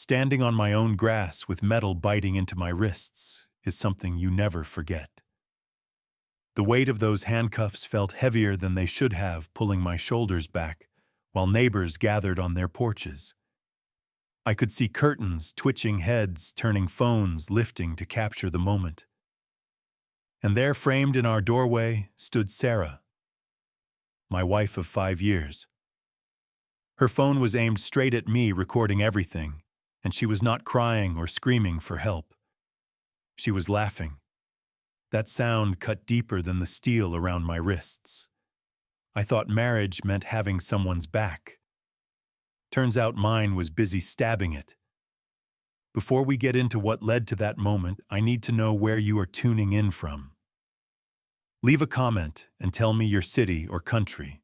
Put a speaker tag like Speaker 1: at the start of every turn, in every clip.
Speaker 1: Standing on my own grass with metal biting into my wrists is something you never forget. The weight of those handcuffs felt heavier than they should have, pulling my shoulders back, while neighbors gathered on their porches. I could see curtains, twitching heads, turning phones, lifting to capture the moment. And there, framed in our doorway, stood Sarah, my wife of 5 years. Her phone was aimed straight at me, recording everything, and she was not crying or screaming for help. She was laughing. That sound cut deeper than the steel around my wrists. I thought marriage meant having someone's back. Turns out mine was busy stabbing it. Before we get into what led to that moment, I need to know where you are tuning in from. Leave a comment and tell me your city or country.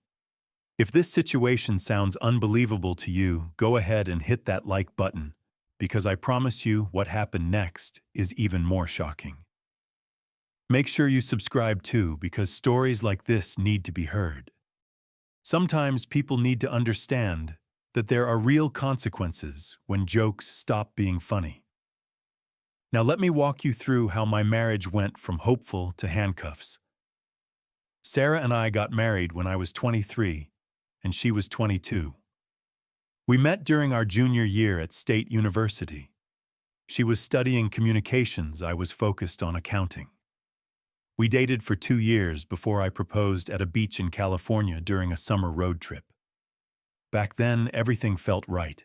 Speaker 1: If this situation sounds unbelievable to you, go ahead and hit that like button, because I promise you what happened next is even more shocking. Make sure you subscribe too, because stories like this need to be heard. Sometimes people need to understand that there are real consequences when jokes stop being funny. Now let me walk you through how my marriage went from hopeful to handcuffs. Sarah and I got married when I was 23, and she was 22. We met during our junior year at State University. She was studying communications, I was focused on accounting. We dated for 2 years before I proposed at a beach in California during a summer road trip. Back then, everything felt right.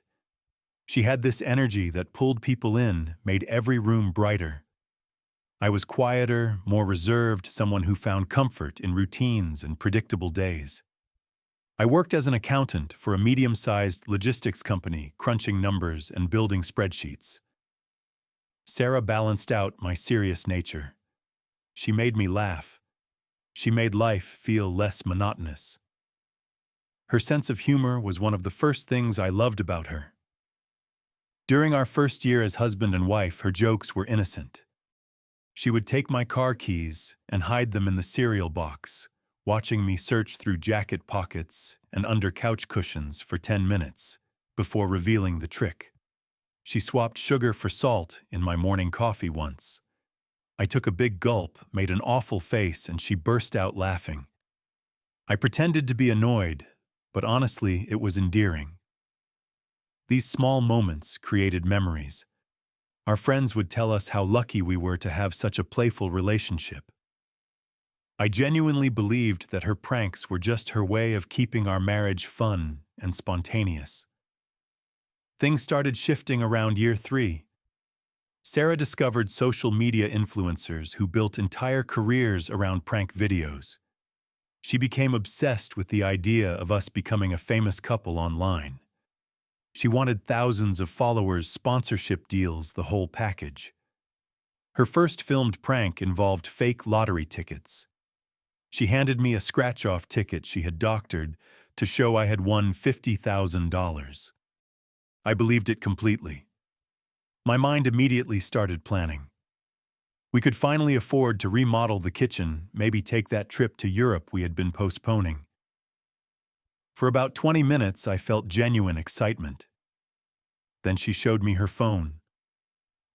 Speaker 1: She had this energy that pulled people in, made every room brighter. I was quieter, more reserved, someone who found comfort in routines and predictable days. I worked as an accountant for a medium-sized logistics company, crunching numbers and building spreadsheets. Sarah balanced out my serious nature. She made me laugh. She made life feel less monotonous. Her sense of humor was one of the first things I loved about her. During our first year as husband and wife, her jokes were innocent. She would take my car keys and hide them in the cereal box, watching me search through jacket pockets and under couch cushions for 10 minutes before revealing the trick. She swapped sugar for salt in my morning coffee once. I took a big gulp, made an awful face, and she burst out laughing. I pretended to be annoyed, but honestly, it was endearing. These small moments created memories. Our friends would tell us how lucky we were to have such a playful relationship. I genuinely believed that her pranks were just her way of keeping our marriage fun and spontaneous. Things started shifting around year 3. Sarah discovered social media influencers who built entire careers around prank videos. She became obsessed with the idea of us becoming a famous couple online. She wanted thousands of followers, sponsorship deals, the whole package. Her first filmed prank involved fake lottery tickets. She handed me a scratch-off ticket she had doctored to show I had won $50,000. I believed it completely. My mind immediately started planning. We could finally afford to remodel the kitchen, maybe take that trip to Europe we had been postponing. For about 20 minutes, I felt genuine excitement. Then she showed me her phone.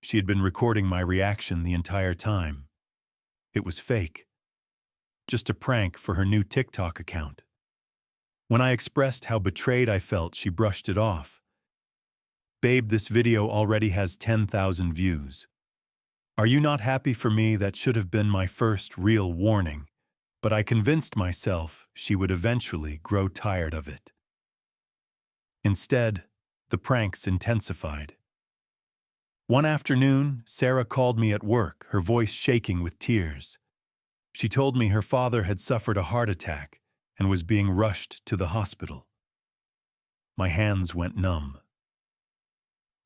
Speaker 1: She had been recording my reaction the entire time. It was fake. Just a prank for her new TikTok account. When I expressed how betrayed I felt, she brushed it off. "Babe, this video already has 10,000 views. Are you not happy for me? That should have been my first real warning." But I convinced myself she would eventually grow tired of it. Instead, the pranks intensified. One afternoon, Sarah called me at work, her voice shaking with tears. She told me her father had suffered a heart attack and was being rushed to the hospital. My hands went numb.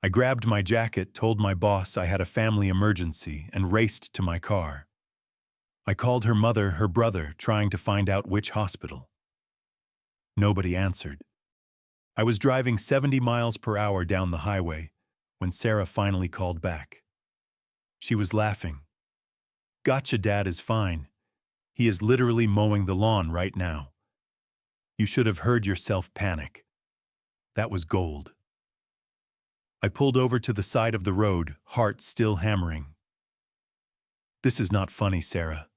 Speaker 1: I grabbed my jacket, told my boss I had a family emergency, and raced to my car. I called her mother, her brother, trying to find out which hospital. Nobody answered. I was driving 70 miles per hour down the highway when Sarah finally called back. She was laughing. "Gotcha, Dad is fine. He is literally mowing the lawn right now. You should have heard yourself panic." That was gold. I pulled over to the side of the road, heart still hammering. "This is not funny, Sarah.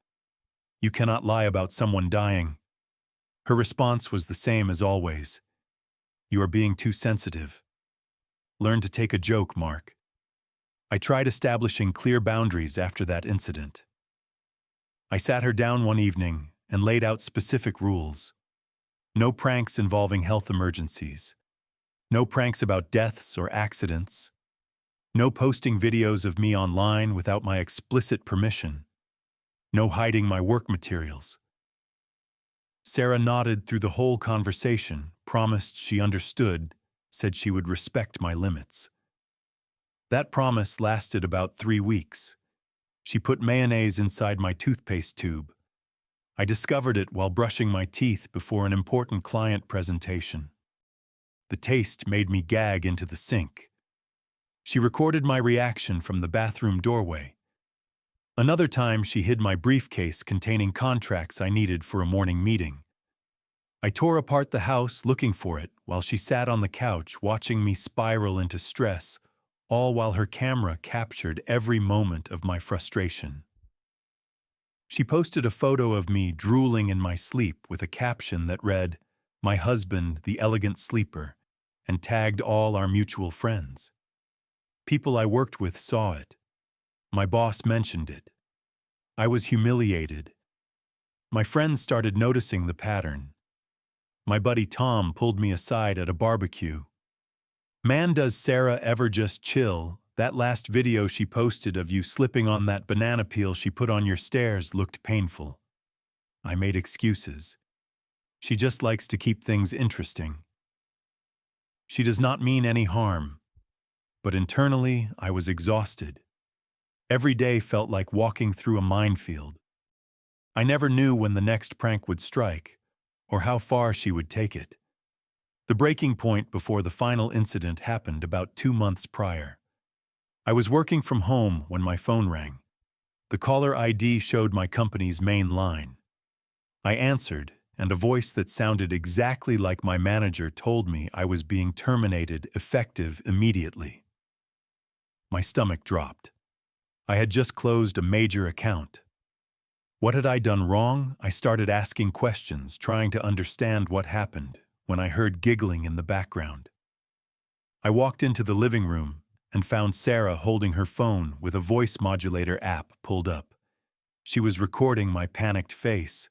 Speaker 1: You cannot lie about someone dying." Her response was the same as always. "You are being too sensitive. Learn to take a joke, Mark." I tried establishing clear boundaries after that incident. I sat her down one evening and laid out specific rules. No pranks involving health emergencies. No pranks about deaths or accidents. No posting videos of me online without my explicit permission. No hiding my work materials. Sarah nodded through the whole conversation, promised she understood, said she would respect my limits. That promise lasted about 3 weeks. She put mayonnaise inside my toothpaste tube. I discovered it while brushing my teeth before an important client presentation. The taste made me gag into the sink. She recorded my reaction from the bathroom doorway. Another time, she hid my briefcase containing contracts I needed for a morning meeting. I tore apart the house looking for it while she sat on the couch watching me spiral into stress, all while her camera captured every moment of my frustration. She posted a photo of me drooling in my sleep with a caption that read, "My husband, the elegant sleeper," and tagged all our mutual friends. People I worked with saw it. My boss mentioned it. I was humiliated. My friends started noticing the pattern. My buddy Tom pulled me aside at a barbecue. "Man, does Sarah ever just chill? That last video she posted of you slipping on that banana peel she put on your stairs looked painful." I made excuses. "She just likes to keep things interesting. She does not mean any harm." But internally, I was exhausted. Every day felt like walking through a minefield. I never knew when the next prank would strike, or how far she would take it. The breaking point before the final incident happened about 2 months prior. I was working from home when my phone rang. The caller ID showed my company's main line. I answered, and a voice that sounded exactly like my manager told me I was being terminated effective immediately. My stomach dropped. I had just closed a major account. What had I done wrong? I started asking questions, trying to understand what happened, when I heard giggling in the background. I walked into the living room and found Sarah holding her phone with a voice modulator app pulled up. She was recording my panicked face.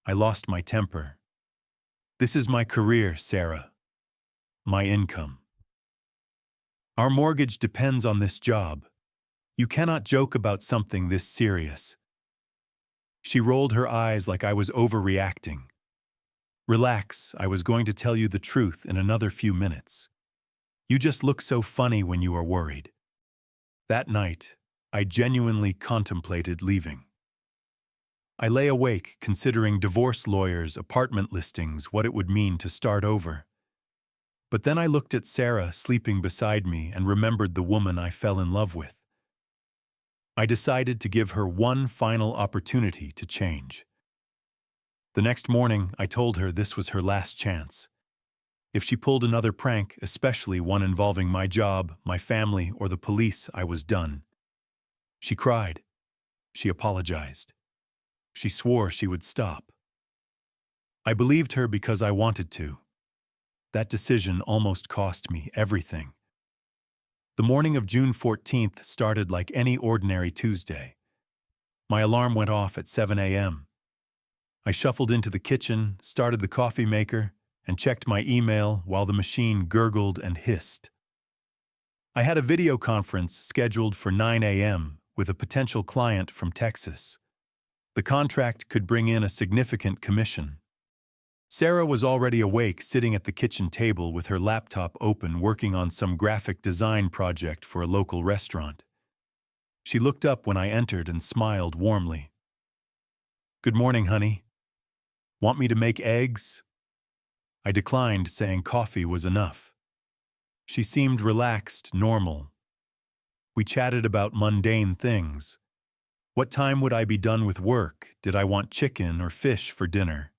Speaker 1: I lost my temper. "This is my career, Sarah. My income. Our mortgage depends on this job. You cannot joke about something this serious." She rolled her eyes like I was overreacting. "Relax, I was going to tell you the truth in another few minutes. You just look so funny when you are worried." That night, I genuinely contemplated leaving. I lay awake considering divorce lawyers, apartment listings, what it would mean to start over. But then I looked at Sarah sleeping beside me and remembered the woman I fell in love with. I decided to give her one final opportunity to change. The next morning, I told her this was her last chance. If she pulled another prank, especially one involving my job, my family, or the police, I was done. She cried. She apologized. She swore she would stop. I believed her because I wanted to. That decision almost cost me everything. The morning of June 14th started like any ordinary Tuesday. My alarm went off at 7 a.m. I shuffled into the kitchen, started the coffee maker, and checked my email while the machine gurgled and hissed. I had a video conference scheduled for 9 a.m. with a potential client from Texas. The contract could bring in a significant commission. Sarah was already awake, sitting at the kitchen table with her laptop open, working on some graphic design project for a local restaurant. She looked up when I entered and smiled warmly. "Good morning, honey. Want me to make eggs?" I declined, saying coffee was enough. She seemed relaxed, normal. We chatted about mundane things. What time would I be done with work? Did I want chicken or fish for dinner?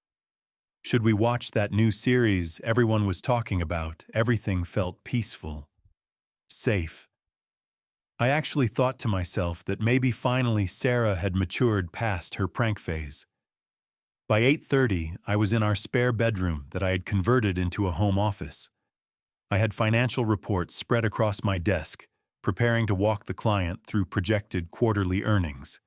Speaker 1: Should we watch that new series everyone was talking about? Everything felt peaceful. safe. I actually thought to myself that maybe finally Sarah had matured past her prank phase. By 8:30, I was in our spare bedroom that I had converted into a home office. I had financial reports spread across my desk, preparing to walk the client through projected quarterly earnings.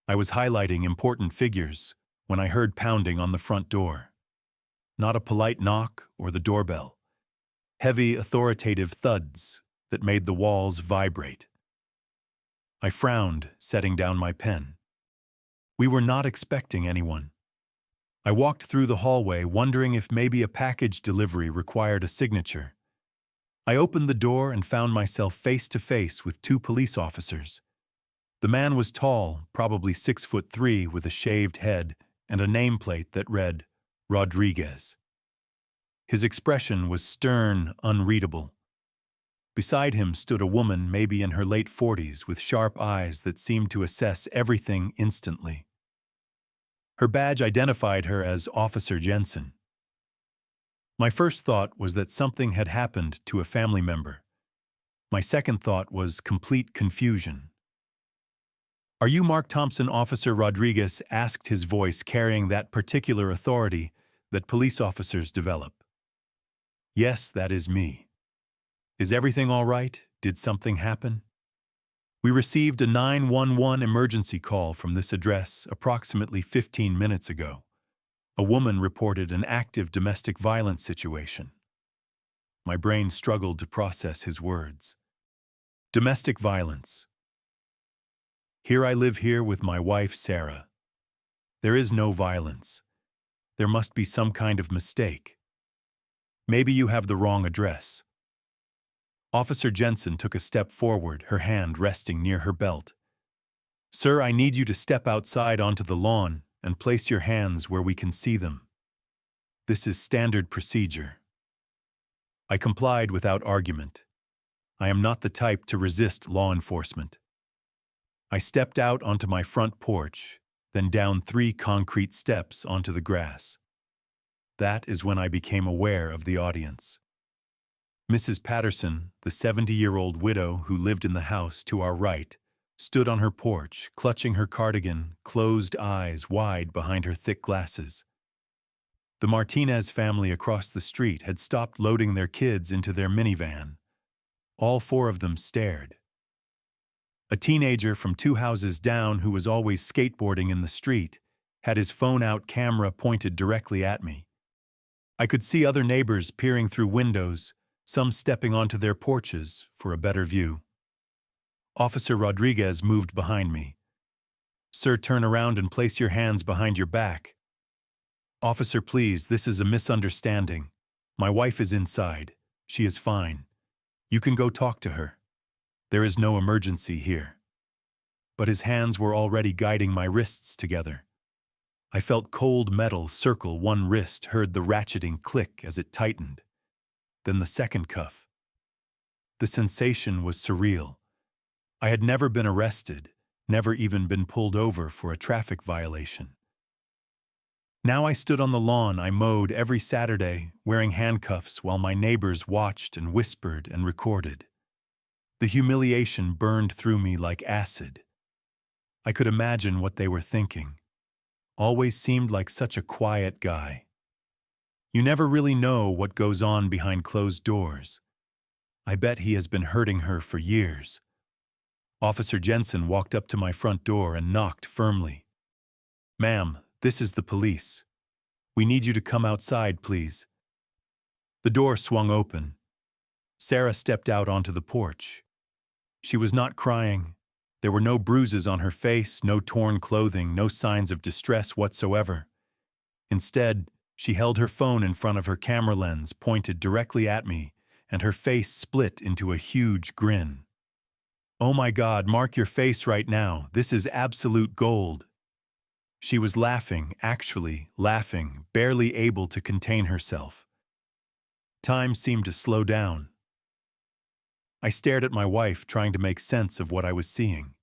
Speaker 1: I was highlighting important figures when I heard pounding on the front door. Not a polite knock or the doorbell. Heavy, authoritative thuds that made the walls vibrate. I frowned, setting down my pen. We were not expecting anyone. I walked through the hallway, wondering if maybe a package delivery required a signature. I opened the door and found myself face to face with two police officers. The man was tall, probably 6'3", with a shaved head and a nameplate that read, Rodriguez. His expression was stern, unreadable. Beside him stood a woman, maybe in her late 40s, with sharp eyes that seemed to assess everything instantly. Her badge identified her as Officer Jensen. My first thought was that something had happened to a family member. My second thought was complete confusion. "Are you Mark Thompson?" Officer Rodriguez asked, his voice carrying that particular authority that police officers develop. "Yes, that is me." "Is everything all right? Did something happen?" "We received a 911 emergency call from this address approximately 15 minutes ago. A woman reported an active domestic violence situation." My brain struggled to process his words. Domestic violence. Here I live here with my wife, Sarah. There is no violence. There must be some kind of mistake. Maybe you have the wrong address. Officer Jensen took a step forward, her hand resting near her belt. "Sir, I need you to step outside onto the lawn and place your hands where we can see them. This is standard procedure." I complied without argument. I am not the type to resist law enforcement. I stepped out onto my front porch, then down 3 concrete steps onto the grass. That is when I became aware of the audience. Mrs. Patterson, the 70-year-old widow who lived in the house to our right, stood on her porch, clutching her cardigan, closed eyes wide behind her thick glasses. The Martinez family across the street had stopped loading their kids into their minivan. All 4 of them stared. A teenager from 2 houses down, who was always skateboarding in the street, had his phone out, camera pointed directly at me. I could see other neighbors peering through windows, some stepping onto their porches for a better view. Officer Rodriguez moved behind me. "Sir, turn around and place your hands behind your back." "Officer, please, this is a misunderstanding. My wife is inside. She is fine. You can go talk to her. There is no emergency here." But his hands were already guiding my wrists together. I felt cold metal circle one wrist, heard the ratcheting click as it tightened. Then the second cuff. The sensation was surreal. I had never been arrested, never even been pulled over for a traffic violation. Now I stood on the lawn I mowed every Saturday, wearing handcuffs while my neighbors watched and whispered and recorded. The humiliation burned through me like acid. I could imagine what they were thinking. Always seemed like such a quiet guy. You never really know what goes on behind closed doors. I bet he has been hurting her for years. Officer Jensen walked up to my front door and knocked firmly. "Ma'am, this is the police. We need you to come outside, please." The door swung open. Sarah stepped out onto the porch. She was not crying. There were no bruises on her face, no torn clothing, no signs of distress whatsoever. Instead, she held her phone in front of her camera lens, pointed directly at me, and her face split into a huge grin. "Oh my God, mark your face right now. This is absolute gold." She was laughing, actually laughing, barely able to contain herself. Time seemed to slow down. I stared at my wife, trying to make sense of what I was seeing.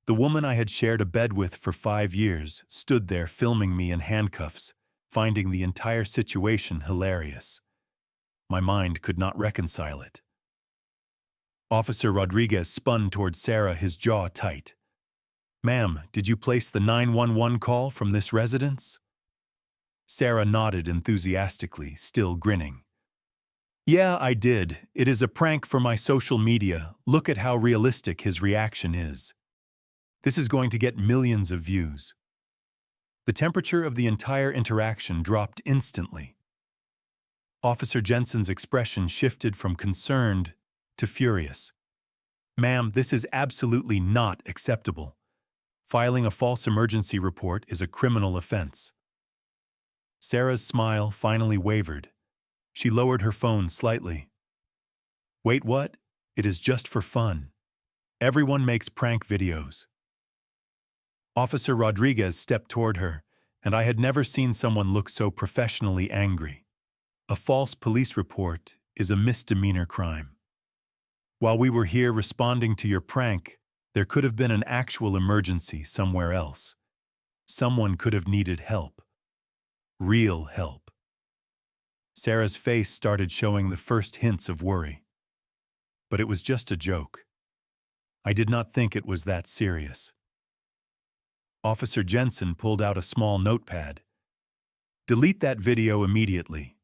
Speaker 1: The woman I had shared a bed with for 5 years stood there filming me in handcuffs, finding the entire situation hilarious. My mind could not reconcile it. Officer Rodriguez spun toward Sarah, his jaw tight. "Ma'am, did you place the 911 call from this residence?" Sarah nodded enthusiastically, still grinning. "Yeah, I did. It is a prank for my social media. Look at how realistic his reaction is. This is going to get millions of views." The temperature of the entire interaction dropped instantly. Officer Jensen's expression shifted from concerned to furious. "Ma'am, this is absolutely not acceptable. Filing a false emergency report is a criminal offense." Sarah's smile finally wavered. She lowered her phone slightly. "Wait, what? It is just for fun. Everyone makes prank videos." Officer Rodriguez stepped toward her, and I had never seen someone look so professionally angry. "A false police report is a misdemeanor crime. While we were here responding to your prank, there could have been an actual emergency somewhere else. Someone could have needed help. Real help." Sarah's face started showing the first hints of worry. But it was just a joke. I did not think it was that serious. Officer Jensen pulled out a small notepad. "Delete that video immediately.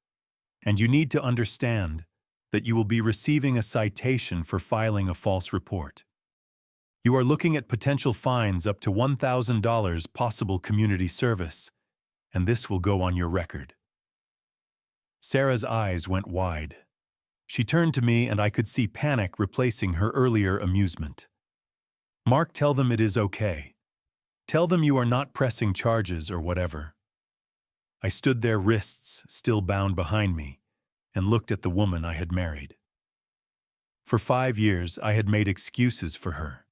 Speaker 1: And you need to understand that you will be receiving a citation for filing a false report. You are looking at potential fines up to $1,000 possible community service, and this will go on your record." Sarah's eyes went wide. She turned to me and I could see panic replacing her earlier amusement. "Mark, tell them it is okay. Tell them you are not pressing charges or whatever." I stood there, wrists still bound behind me, and looked at the woman I had married. For 5 years, I had made excuses for her.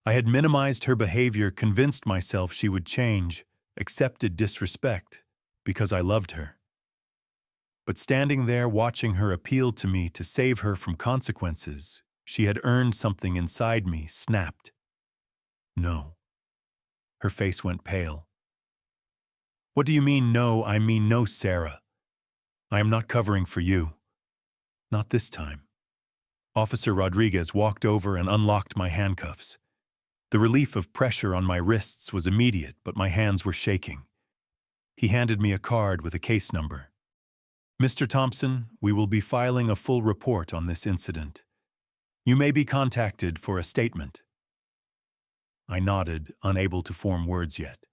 Speaker 1: I had minimized her behavior, convinced myself she would change, accepted disrespect, because I loved her. But standing there watching her appeal to me to save her from consequences, she had earned something inside me, snapped. "No." Her face went pale. "What do you mean, no? I mean no, Sarah. I am not covering for you. Not this time." Officer Rodriguez walked over and unlocked my handcuffs. The relief of pressure on my wrists was immediate, but my hands were shaking. He handed me a card with a case number. "Mr. Thompson, we will be filing a full report on this incident. You may be contacted for a statement." I nodded, unable to form words yet.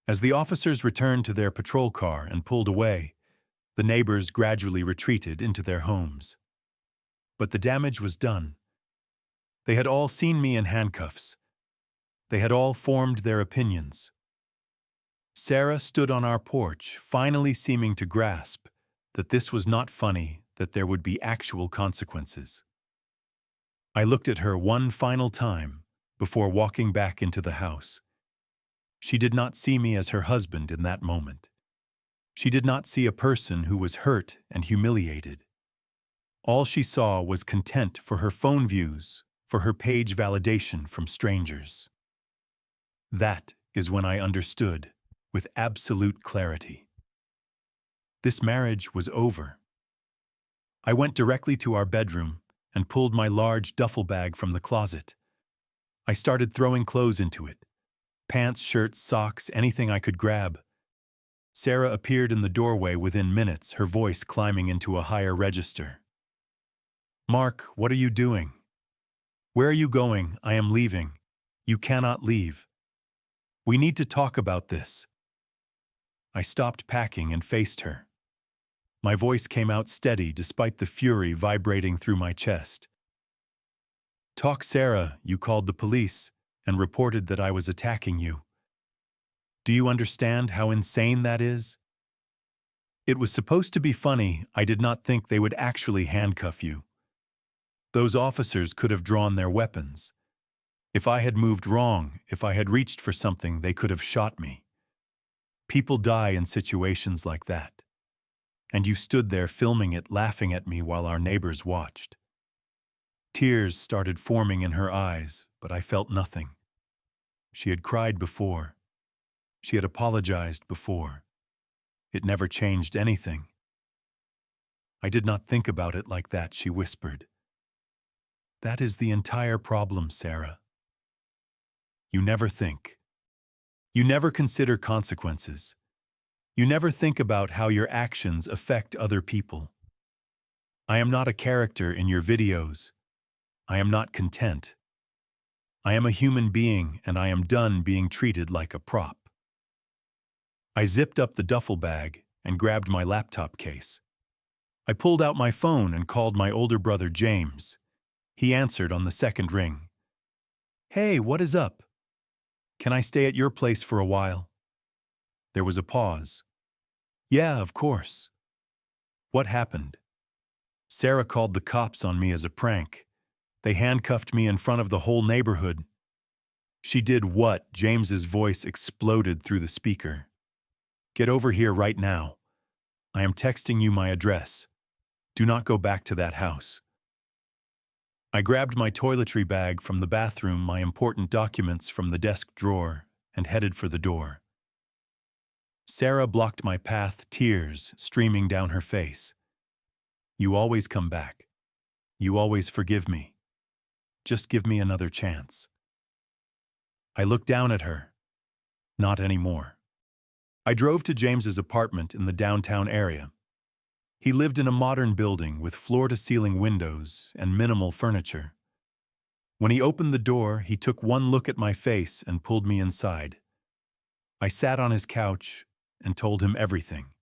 Speaker 1: As the officers returned to their patrol car and pulled away, the neighbors gradually retreated into their homes. But the damage was done. They had all seen me in handcuffs. They had all formed their opinions. Sarah stood on our porch, finally seeming to grasp that this was not funny, that there would be actual consequences. I looked at her one final time before walking back into the house. She did not see me as her husband in that moment. She did not see a person who was hurt and humiliated. All she saw was content for her phone views, for her page validation from strangers. That is when I understood, with absolute clarity. This marriage was over. I went directly to our bedroom and pulled my large duffel bag from the closet. I started throwing clothes into it. Pants, shirts, socks, anything I could grab. Sarah appeared in the doorway within minutes, her voice climbing into a higher register. "Mark, what are you doing?" "Where are you going? I am leaving." "You cannot leave. We need to talk about this." I stopped packing and faced her. My voice came out steady despite the fury vibrating through my chest. "Talk, Sarah, you called the police and reported that I was attacking you. Do you understand how insane that is? It was supposed to be funny. I did not think they would actually handcuff you. Those officers could have drawn their weapons. If I had moved wrong, if I had reached for something, they could have shot me. People die in situations like that. And you stood there filming it, laughing at me while our neighbors watched." Tears started forming in her eyes, but I felt nothing. She had cried before. She had apologized before. It never changed anything. "I did not think about it like that," she whispered. That is the entire problem, Sarah. You never think. You never consider consequences. You never think about how your actions affect other people. I am not a character in your videos. I am not content. I am a human being, and I am done being treated like a prop. I zipped up the duffel bag and grabbed my laptop case. I pulled out my phone and called my older brother James. He answered on the second ring. "Hey, what is up? Can I stay at your place for a while?" There was a pause. "Yeah, of course." "What happened?" "Sarah called the cops on me as a prank. They handcuffed me in front of the whole neighborhood." "She did what?" James's voice exploded through the speaker. "Get over here right now. I am texting you my address. Do not go back to that house." I grabbed my toiletry bag from the bathroom, my important documents from the desk drawer, and headed for the door. Sarah blocked my path, tears streaming down her face. "You always come back. You always forgive me. Just give me another chance." I looked down at her. Not anymore. I drove to James's apartment in the downtown area. He lived in a modern building with floor-to-ceiling windows and minimal furniture. When he opened the door, he took one look at my face and pulled me inside. I sat on his couch and told him everything.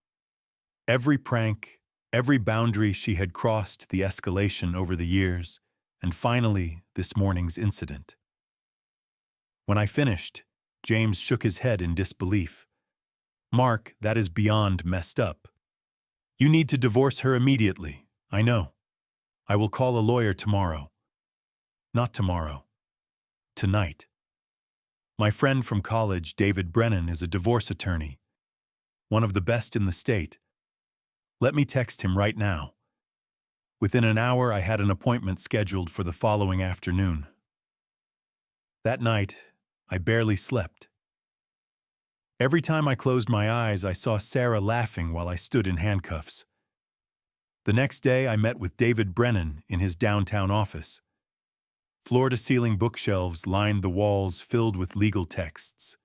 Speaker 1: Every prank, every boundary she had crossed, the escalation over the years, and finally, this morning's incident. When I finished, James shook his head in disbelief. "Mark, that is beyond messed up. You need to divorce her immediately. I know. I will call a lawyer tomorrow." "Not tomorrow. Tonight. My friend from college, David Brennan, is a divorce attorney. One of the best in the state. Let me text him right now." Within an hour, I had an appointment scheduled for the following afternoon. That night, I barely slept. Every time I closed my eyes, I saw Sarah laughing while I stood in handcuffs. The next day, I met with David Brennan in his downtown office. Floor-to-ceiling bookshelves lined the walls filled with legal texts.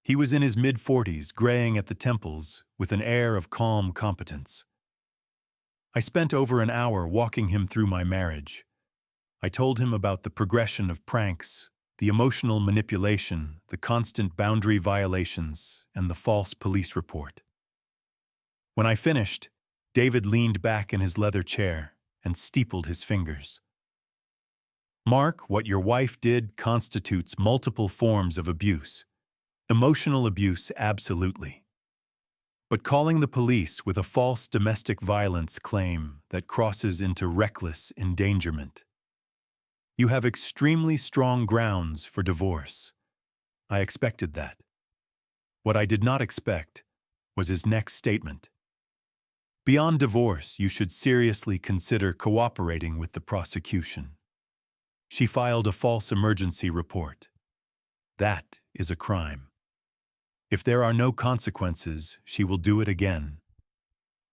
Speaker 1: He was in his mid-40s, graying at the temples, with an air of calm competence. I spent over an hour walking him through my marriage. I told him about the progression of pranks, the emotional manipulation, the constant boundary violations, and the false police report. When I finished, David leaned back in his leather chair and steepled his fingers. "Mark, what your wife did constitutes multiple forms of abuse. Emotional abuse, absolutely. But calling the police with a false domestic violence claim that crosses into reckless endangerment. You have extremely strong grounds for divorce. I expected that. What I did not expect was his next statement. Beyond divorce, you should seriously consider cooperating with the prosecution. She filed a false emergency report. That is a crime. If there are no consequences, she will do it again.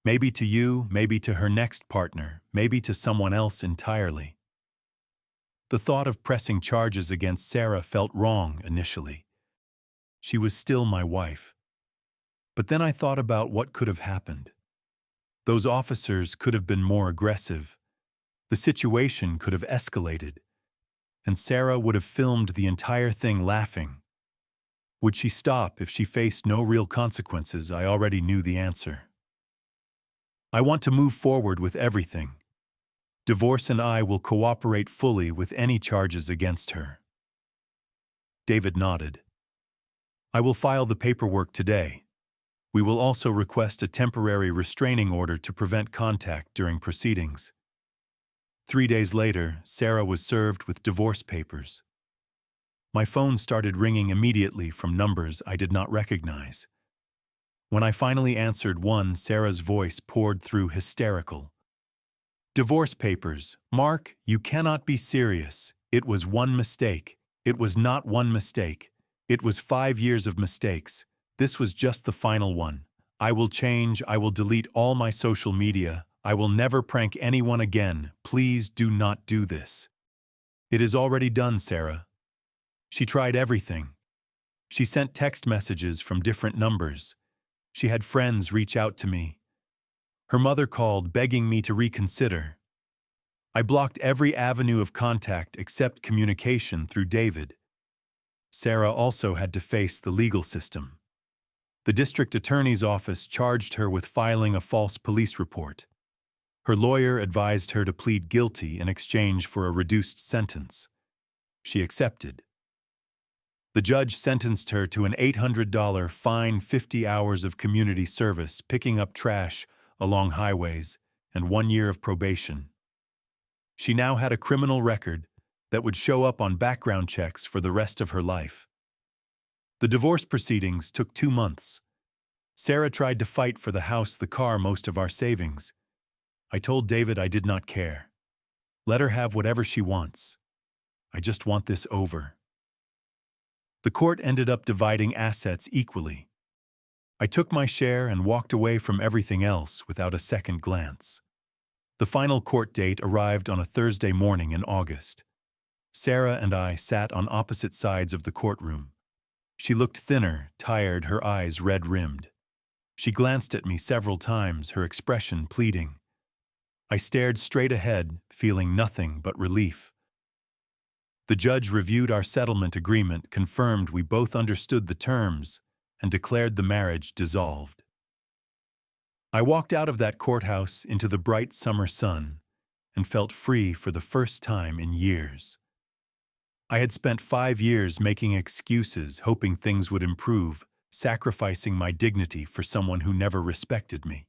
Speaker 1: Maybe to you, maybe to her next partner, maybe to someone else entirely." The thought of pressing charges against Sarah felt wrong initially. She was still my wife. But then I thought about what could have happened. Those officers could have been more aggressive. The situation could have escalated. And Sarah would have filmed the entire thing laughing. Would she stop if she faced no real consequences? I already knew the answer. I want to move forward with everything. Divorce and I will cooperate fully with any charges against her." David nodded. "I will file the paperwork today. We will also request a temporary restraining order to prevent contact during proceedings." 3 days later, Sarah was served with divorce papers. My phone started ringing immediately from numbers I did not recognize. When I finally answered one, Sarah's voice poured through hysterical. "Divorce papers. Mark, you cannot be serious. It was one mistake. It was not one mistake. It was 5 years of mistakes. This was just the final one. I will change. I will delete all my social media. I will never prank anyone again. Please do not do this." "It is already done, Sarah." She tried everything. She sent text messages from different numbers. She had friends reach out to me. Her mother called, begging me to reconsider. I blocked every avenue of contact except communication through David. Sarah also had to face the legal system. The district attorney's office charged her with filing a false police report. Her lawyer advised her to plead guilty in exchange for a reduced sentence. She accepted. The judge sentenced her to an $800 fine, 50 hours of community service, picking up trash along highways, and 1 year of probation. She now had a criminal record that would show up on background checks for the rest of her life. The divorce proceedings took 2 months. Sarah tried to fight for the house, the car, most of our savings. I told David I did not care. Let her have whatever she wants. I just want this over. The court ended up dividing assets equally. I took my share and walked away from everything else without a second glance. The final court date arrived on a Thursday morning in August. Sarah and I sat on opposite sides of the courtroom. She looked thinner, tired, her eyes red-rimmed. She glanced at me several times, her expression pleading. I stared straight ahead, feeling nothing but relief. The judge reviewed our settlement agreement, confirmed we both understood the terms, and declared the marriage dissolved. I walked out of that courthouse into the bright summer sun and felt free for the first time in years. I had spent 5 years making excuses, hoping things would improve, sacrificing my dignity for someone who never respected me.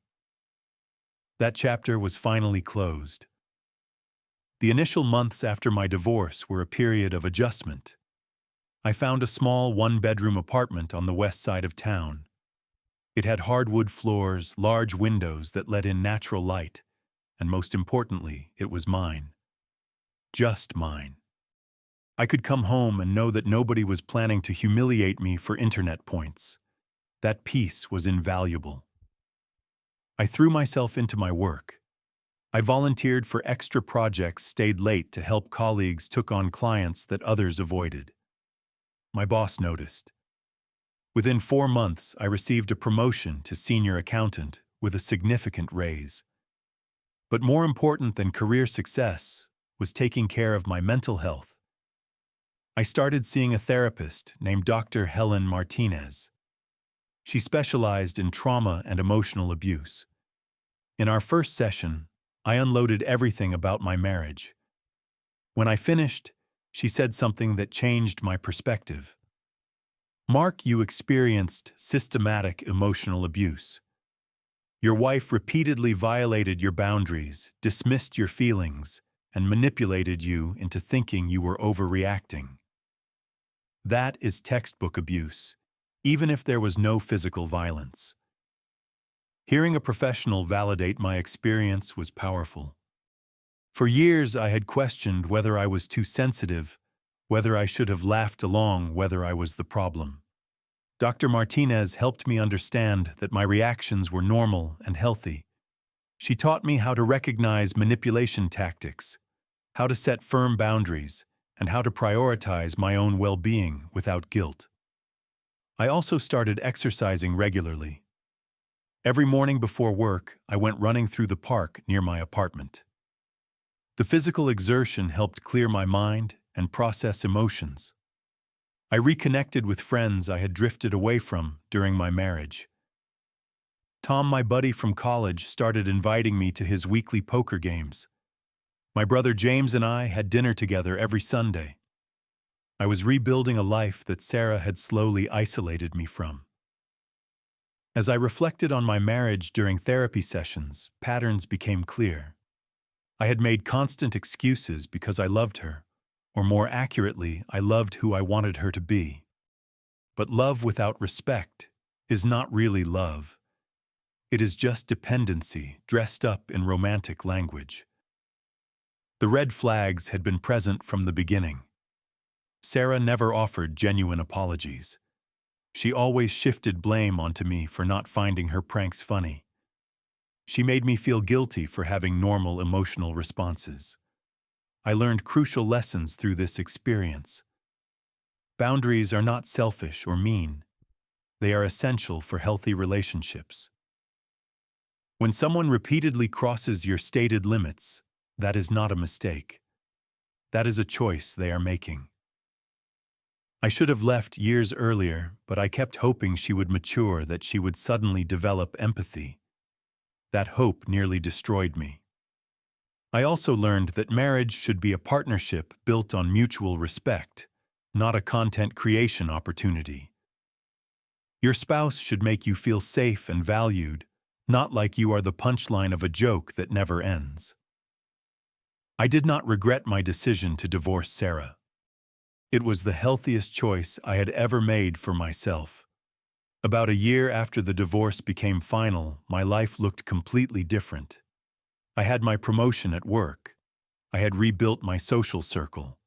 Speaker 1: That chapter was finally closed. The initial months after my divorce were a period of adjustment. I found a small 1-bedroom apartment on the west side of town. It had hardwood floors, large windows that let in natural light, and most importantly, it was mine. Just mine. I could come home and know that nobody was planning to humiliate me for internet points. That peace was invaluable. I threw myself into my work. I volunteered for extra projects, stayed late to help colleagues, took on clients that others avoided. My boss noticed. Within 4 months, I received a promotion to senior accountant with a significant raise. But more important than career success was taking care of my mental health. I started seeing a therapist named Dr. Helen Martinez. She specialized in trauma and emotional abuse. In our first session, I unloaded everything about my marriage. When I finished, she said something that changed my perspective. "Mark, you experienced systematic emotional abuse. Your wife repeatedly violated your boundaries, dismissed your feelings, and manipulated you into thinking you were overreacting. That is textbook abuse, even if there was no physical violence." Hearing a professional validate my experience was powerful. For years, I had questioned whether I was too sensitive, whether I should have laughed along, whether I was the problem. Dr. Martinez helped me understand that my reactions were normal and healthy. She taught me how to recognize manipulation tactics, how to set firm boundaries, and how to prioritize my own well-being without guilt. I also started exercising regularly. Every morning before work, I went running through the park near my apartment. The physical exertion helped clear my mind and process emotions. I reconnected with friends I had drifted away from during my marriage. Tom, my buddy from college, started inviting me to his weekly poker games. My brother James and I had dinner together every Sunday. I was rebuilding a life that Sarah had slowly isolated me from. As I reflected on my marriage during therapy sessions, patterns became clear. I had made constant excuses because I loved her, or more accurately, I loved who I wanted her to be. But love without respect is not really love. It is just dependency dressed up in romantic language. The red flags had been present from the beginning. Sarah never offered genuine apologies. She always shifted blame onto me for not finding her pranks funny. She made me feel guilty for having normal emotional responses. I learned crucial lessons through this experience. Boundaries are not selfish or mean. They are essential for healthy relationships. When someone repeatedly crosses your stated limits, that is not a mistake. That is a choice they are making. I should have left years earlier, but I kept hoping she would mature, that she would suddenly develop empathy. That hope nearly destroyed me. I also learned that marriage should be a partnership built on mutual respect, not a content creation opportunity. Your spouse should make you feel safe and valued, not like you are the punchline of a joke that never ends. I did not regret my decision to divorce Sarah. It was the healthiest choice I had ever made for myself. About a year after the divorce became final, my life looked completely different. I had my promotion at work. I had rebuilt my social circle.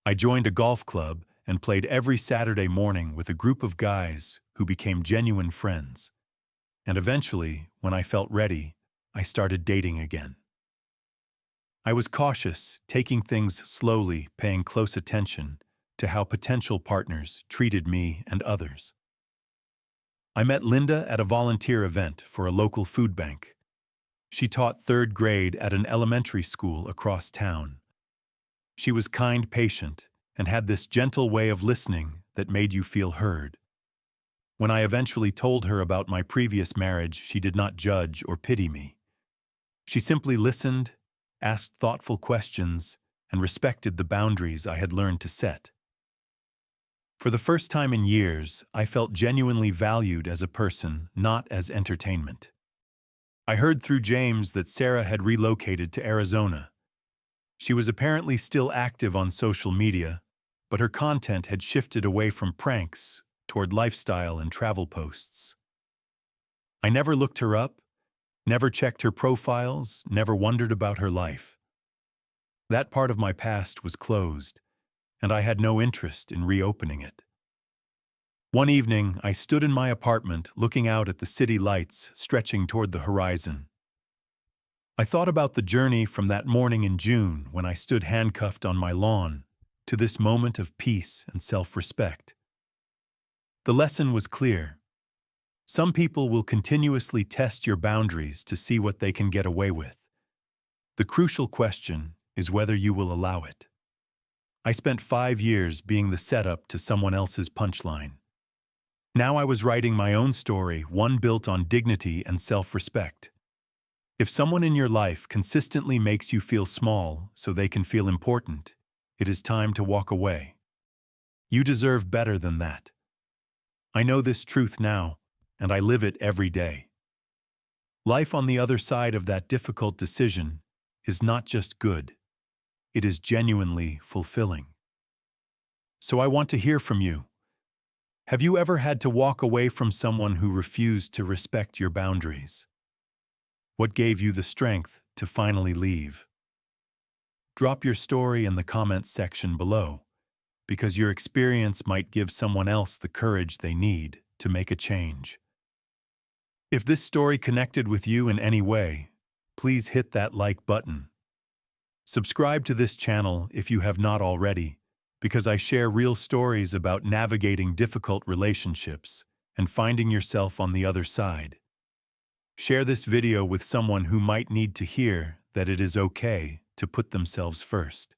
Speaker 1: I joined a golf club and played every Saturday morning with a group of guys who became genuine friends. And eventually, when I felt ready, I started dating again. I was cautious, taking things slowly, paying close attention to how potential partners treated me and others. I met Linda at a volunteer event for a local food bank. She taught third grade at an elementary school across town. She was kind, patient, and had this gentle way of listening that made you feel heard. When I eventually told her about my previous marriage, she did not judge or pity me. She simply listened, asked thoughtful questions, and respected the boundaries I had learned to set. For the first time in years, I felt genuinely valued as a person, not as entertainment. I heard through James that Sarah had relocated to Arizona. She was apparently still active on social media, but her content had shifted away from pranks toward lifestyle and travel posts. I never looked her up, never checked her profiles, never wondered about her life. That part of my past was closed, and I had no interest in reopening it. One evening, I stood in my apartment looking out at the city lights stretching toward the horizon. I thought about the journey from that morning in June when I stood handcuffed on my lawn to this moment of peace and self-respect. The lesson was clear. Some people will continuously test your boundaries to see what they can get away with. The crucial question is whether you will allow it. I spent 5 years being the setup to someone else's punchline. Now I was writing my own story, one built on dignity and self-respect. If someone in your life consistently makes you feel small so they can feel important, it is time to walk away. You deserve better than that. I know this truth now, and I live it every day. Life on the other side of that difficult decision is not just good. It is genuinely fulfilling. So I want to hear from you. Have you ever had to walk away from someone who refused to respect your boundaries? What gave you the strength to finally leave? Drop your story in the comments section below, because your experience might give someone else the courage they need to make a change. If this story connected with you in any way, please hit that like button. Subscribe to this channel if you have not already, because I share real stories about navigating difficult relationships and finding yourself on the other side. Share this video with someone who might need to hear that it is okay to put themselves first.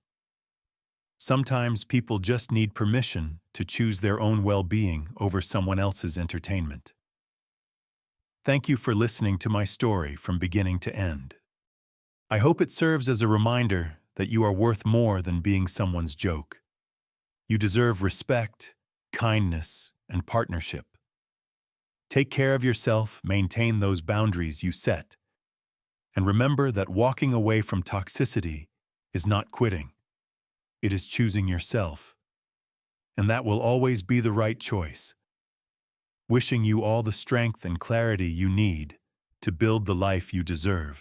Speaker 1: Sometimes people just need permission to choose their own well-being over someone else's entertainment. Thank you for listening to my story from beginning to end. I hope it serves as a reminder that you are worth more than being someone's joke. You deserve respect, kindness, and partnership. Take care of yourself, maintain those boundaries you set, and remember that walking away from toxicity is not quitting. It is choosing yourself. And that will always be the right choice. Wishing you all the strength and clarity you need to build the life you deserve.